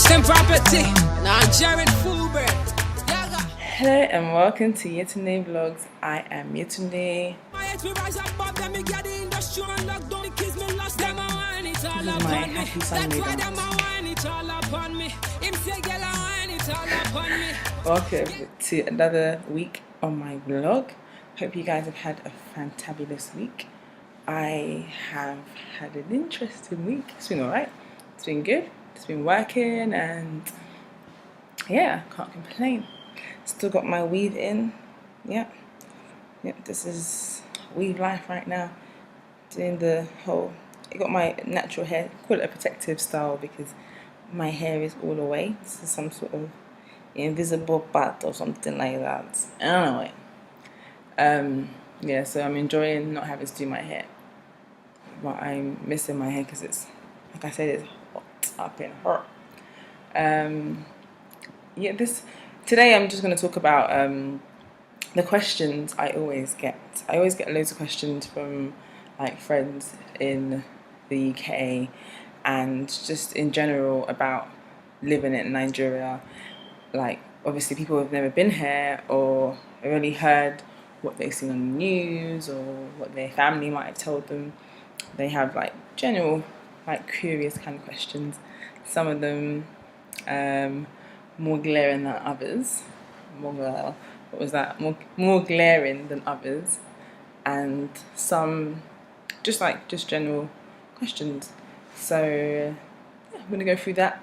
Hello and welcome to Yetunde Vlogs. I am Yetunde. This is my happy Sunday dance. Welcome to another week on my vlog. Hope you guys have had a fantabulous week. I have had an interesting week. It's been alright. It's been good. It's been working and yeah, can't complain. Still got my weave in. Yep, this is weave life right now. Doing the whole, I got my natural hair, call it a protective style because my hair is all away. This is some sort of invisible part or something like that. I don't know it. Yeah, so I'm enjoying not having to do my hair. But I'm missing my hair because it's, like I said, it's hot up in her. Today I'm just going to talk about the questions I always get. I always get loads of questions from like friends in the UK and just in general about living in Nigeria. Like obviously people who've never been here or have only heard what they've seen on the news or what their family might have told them. They have like general like curious kind of questions. Some of them more glaring than others. More glaring than others, and some just general questions. So yeah, I'm gonna go through that.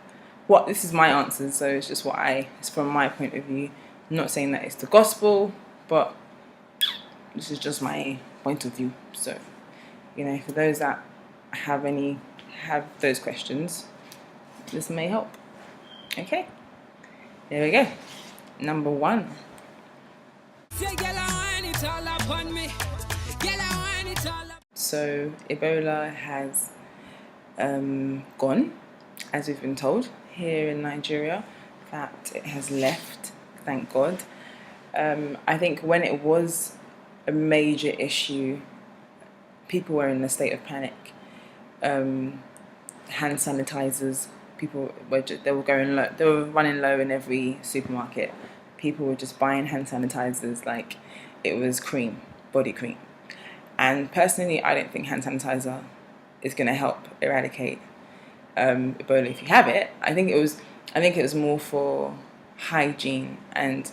This is my answers, so it's just it's from my point of view. I'm not saying that it's the gospel, but this is just my point of view. So you know, for those that have those questions, this may help. Okay. There we go. Number 1. So Ebola has gone, as we've been told here in Nigeria, that it has left, thank God. I think when it was a major issue, people were in a state of panic. Hand sanitizers, people were running low in every supermarket. People were just buying hand sanitizers like it was cream, body cream. And personally, I don't think hand sanitizer is going to help eradicate Ebola if you have it. I think it was more for hygiene, and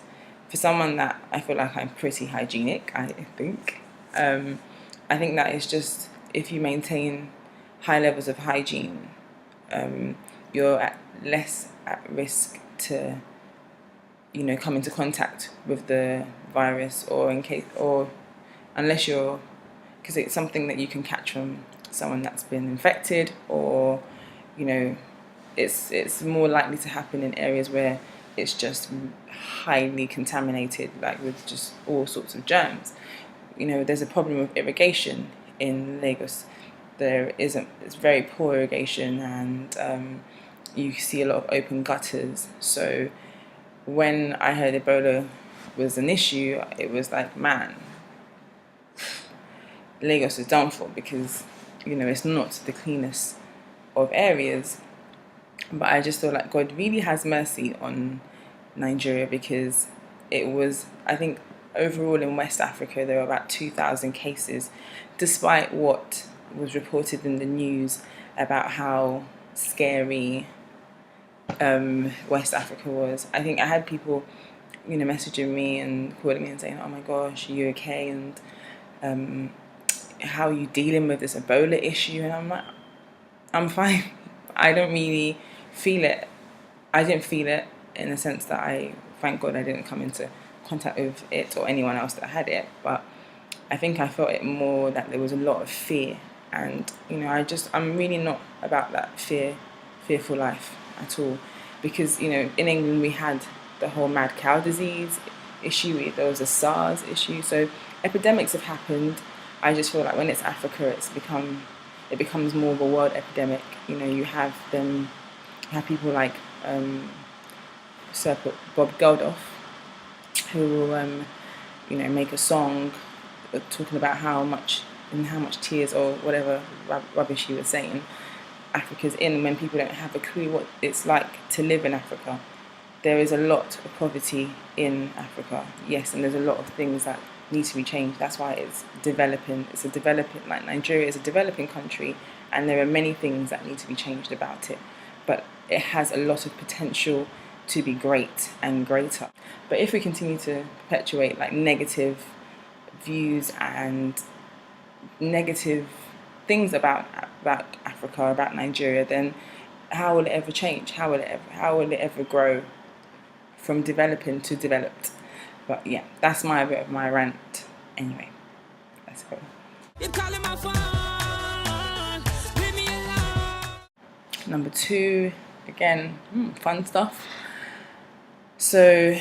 for someone that I feel like I'm pretty hygienic, I think that is just, if you maintain high levels of hygiene, you're less at risk to, you know, come into contact with the virus, or unless because it's something that you can catch from someone that's been infected, or you know, it's more likely to happen in areas where it's just highly contaminated, like with just all sorts of germs. You know, there's a problem with irrigation in Lagos. It's very poor irrigation, and you see a lot of open gutters. So when I heard Ebola was an issue, it was like, man, Lagos is done for, because you know it's not the cleanest of areas. But I just feel like God really has mercy on Nigeria, because it was, I think overall in West Africa there were about 2,000 cases, despite what was reported in the news about how scary West Africa was. I think I had people, you know, messaging me and calling me and saying, oh my gosh, are you okay, and how are you dealing with this Ebola issue? And I'm like, I'm fine. I don't really feel it. I didn't feel it in the sense that thank God I didn't come into contact with it or anyone else that had it, but I think I felt it more that there was a lot of fear. And you know, I'm really not about that fearful life at all, because you know, in England we had the whole mad cow disease issue, there was a SARS issue, so epidemics have happened. I just feel like when it's Africa, it becomes more of a world epidemic. You know, you have people like Sir Bob Geldof, who will you know, make a song talking about how much tears or whatever rubbish he was saying, Africa's in, when people don't have a clue what it's like to live in Africa. There is a lot of poverty in Africa, yes, and there's a lot of things that need to be changed. That's why it's developing. It's a developing, like Nigeria is a developing country, and there are many things that need to be changed about it. But it has a lot of potential to be great and greater. But if we continue to perpetuate like negative views and negative things about Africa, about Nigeria, then how will it ever change? How will it ever grow from developing to developed? But yeah, that's my bit of my rant. Anyway, let's go. Number 2, again, fun stuff. So,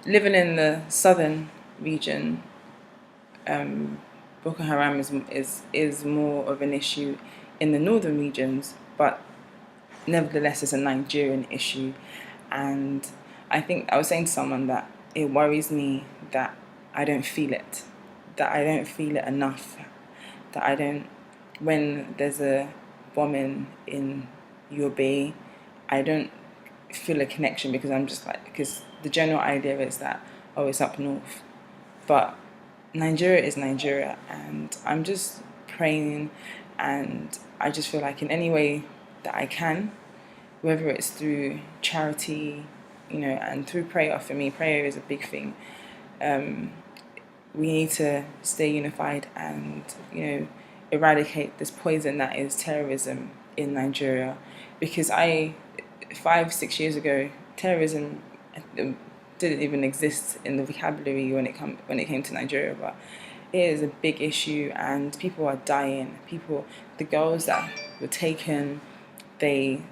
living in the southern region, Boko Haram is more of an issue in the northern regions, but nevertheless it's a Nigerian issue. And I think I was saying to someone that it worries me that I don't feel it, enough, when there's a bombing in Yobe, I don't feel a connection, because the general idea is that, oh, it's up north. But Nigeria is Nigeria, and I'm just praying, and I just feel like in any way that I can, whether it's through charity, and through prayer. For me, prayer is a big thing. We need to stay unified and, eradicate this poison that is terrorism in Nigeria. Because 5-6 years ago, terrorism didn't even exist in the vocabulary when it came to Nigeria, but it is a big issue, and people are dying. The girls that were taken, they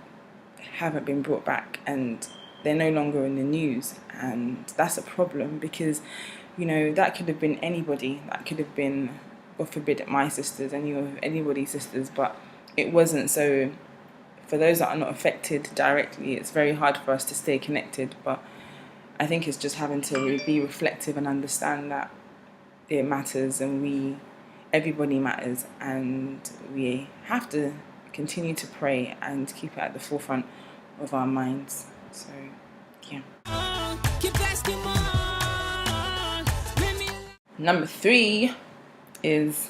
haven't been brought back, and they're no longer in the news, and that's a problem, because that could have been anybody. That could have been, God forbid, my sisters, anybody's sisters, but it wasn't. So for those that are not affected directly, it's very hard for us to stay connected. But I think it's just having to be reflective and understand that it matters, and everybody matters, and we have to continue to pray and keep it at the forefront of our minds. So, yeah. Number 3 is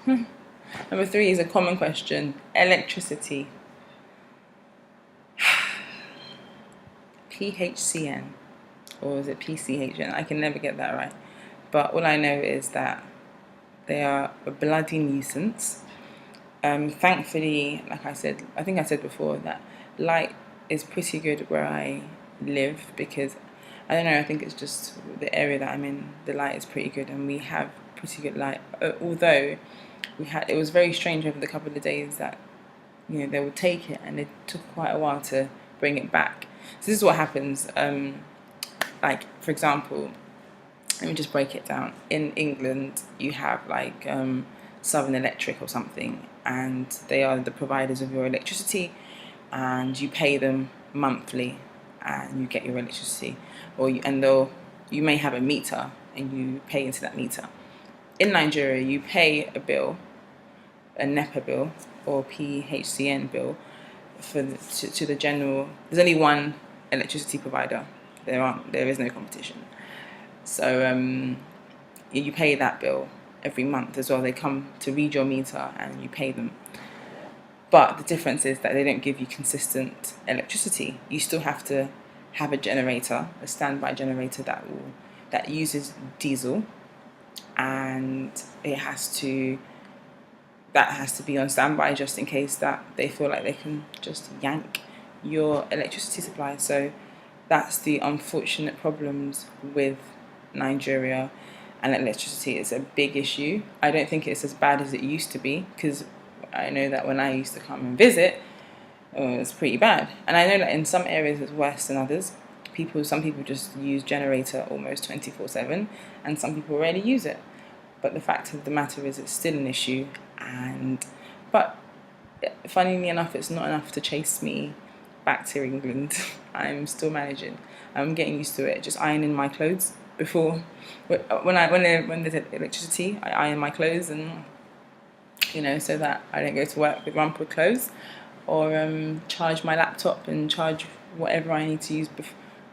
a common question: electricity. PHCN, or is it PCHN? I can never get that right. But all I know is that they are a bloody nuisance. Thankfully, like I think I said before, that light is pretty good where I live, because I don't know, I think it's just the area that I'm in, the light is pretty good, and we have pretty good light. Although it was very strange over the couple of days that they would take it, and it took quite a while to bring it back. So this is what happens. Like, for example, let me just break it down. In England, you have like Southern Electric or something, and they are the providers of your electricity, and you pay them monthly, and you get your electricity. You may have a meter, and you pay into that meter. In Nigeria, you pay a bill, a NEPA bill or PHCN bill, to the general. There's only one electricity provider. There is no competition. So you pay that bill every month as well. They come to read your meter and you pay them. But the difference is that they don't give you consistent electricity. You still have to have a generator, a standby generator that uses diesel, and that has to be on standby just in case that they feel like they can just yank your electricity supply. So that's the unfortunate problems with Nigeria, and electricity is a big issue. I don't think it's as bad as it used to be, because I know that when I used to come and visit, it was pretty bad. And I know that in some areas it's worse than others. Some people just use generator almost 24/7, and some people rarely use it. But the fact of the matter is, it's still an issue. But funnily enough, it's not enough to chase me back to England. I'm still managing. I'm getting used to it. Just ironing my clothes before, when there's electricity, I iron my clothes, and so that I don't go to work with rumpled clothes, or charge my laptop and charge whatever I need to use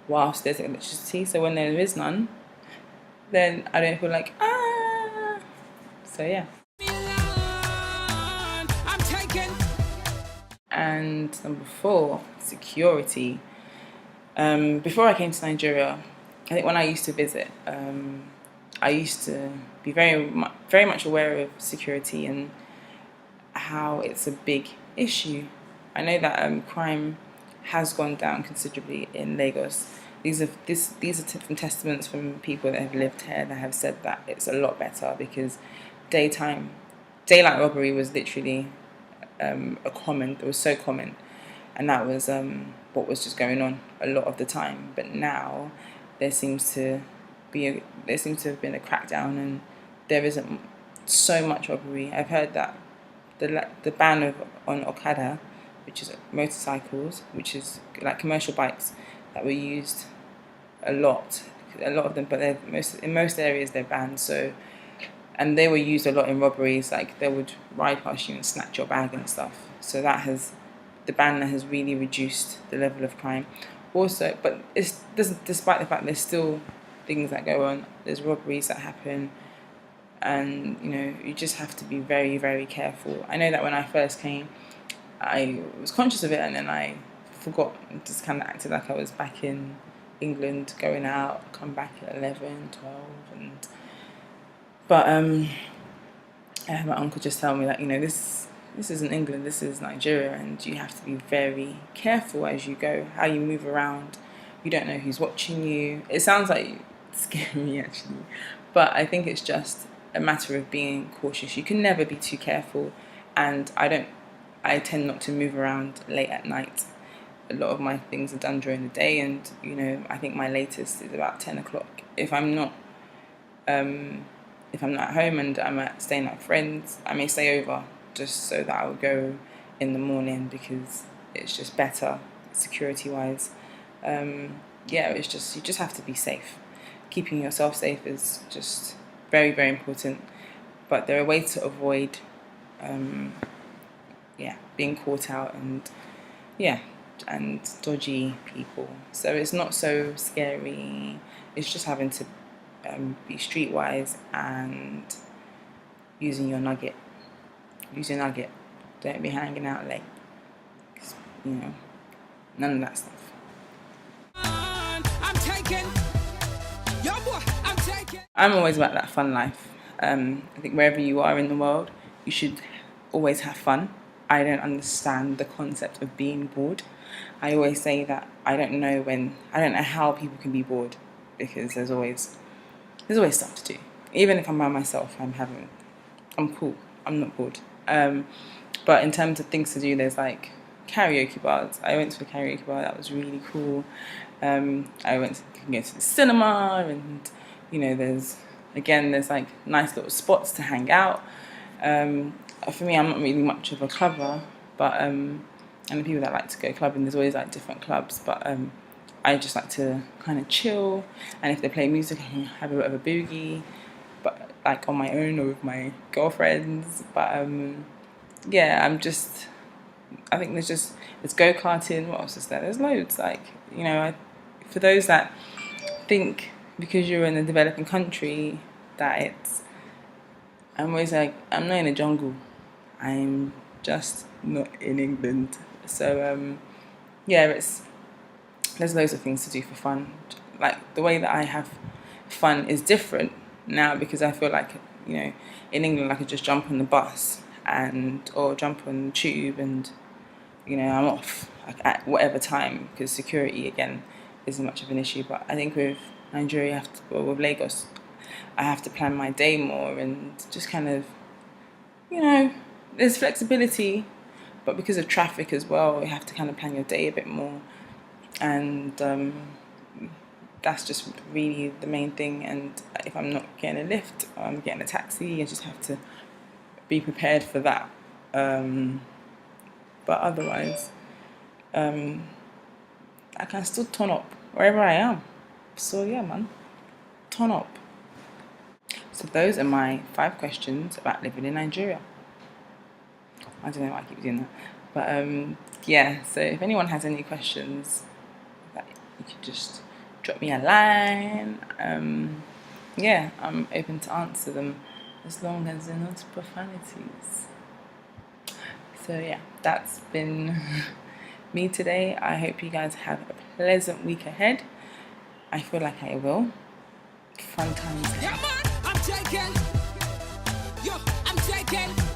whilst there's electricity. So when there is none, then I don't feel like, ah. So yeah. And number 4, security. Before I came to Nigeria, I think when I used to visit, I used to be very much aware of security and how it's a big issue. I know that crime has gone down considerably in Lagos. These are from testaments from people that have lived here that have said that it's a lot better, because daylight robbery was literally it was so common, and that was what was just going on a lot of the time. But now there seems to have been a crackdown, and there isn't so much robbery. I've heard that the ban on Okada, which is motorcycles, which is like commercial bikes that were used a lot of them, but in most areas they're banned. So, and they were used a lot in robberies, like they would ride past you and snatch your bag and stuff. So the ban has really reduced the level of crime. Also, but despite the fact there's still things that go on, there's robberies that happen, and you just have to be very, very careful. I know that when I first came, I was conscious of it, and then I forgot, just kind of acted like I was back in England, going out, come back at 11, 12, but I had my uncle just tell me that this isn't England, this is Nigeria, and you have to be very careful as you go, how you move around. You don't know who's watching you. It sounds like scary actually, but I think it's just a matter of being cautious. You can never be too careful, and I tend not to move around late at night. A lot of my things are done during the day, and I think my latest is about 10 o'clock. If I'm not at home and I'm staying at friends, I may stay over just so that I will go in the morning, because it's just better security wise. It's just, you just have to be safe. Keeping yourself safe is just very, very important. But there are ways to avoid being caught out and dodgy people. So it's not so scary. It's just having to be streetwise and using your nugget. Use your nugget. Don't be hanging out late. None of that stuff. I'm always about that fun life. I think wherever you are in the world, you should always have fun. I don't understand the concept of being bored. I always say that I don't know how people can be bored, because there's always stuff to do. Even if I'm by myself, I'm cool. I'm not bored. But in terms of things to do, there's like karaoke bars. I went to a karaoke bar, that was really cool. You can go to the cinema, and there's like nice little spots to hang out. For me, I'm not really much of a clubber, but and the people that like to go clubbing, there's always like different clubs, but I just like to kind of chill, and if they play music, I can have a bit of a boogie, but like on my own or with my girlfriends. But I think there's go-karting. What else is there? There's loads. For those that think because you're in a developing country that I'm always like, I'm not in a jungle. I'm just not in England. So there's loads of things to do for fun. Like the way that I have fun is different now, because I feel like in England I could just jump on the bus or jump on the tube, and I'm off at whatever time, because security again isn't much of an issue. But I think with Nigeria, with Lagos, I have to plan my day more, and just kind of there's flexibility, but because of traffic as well, you have to kind of plan your day a bit more, and that's just really the main thing. And if I'm not getting a lift, I'm getting a taxi. I just have to be prepared for that. But otherwise, I can still turn up wherever I am. So yeah, man, turn up. So those are my 5 questions about living in Nigeria. I don't know why I keep doing that. But yeah, so if anyone has any questions, you could just drop me a line. Yeah, I'm open to answer them as long as they're not profanities. So yeah, that's been me today. I hope you guys have a pleasant week ahead. I feel like I will. Fun times. Yeah, man, I'm taking. Yo, I'm taking.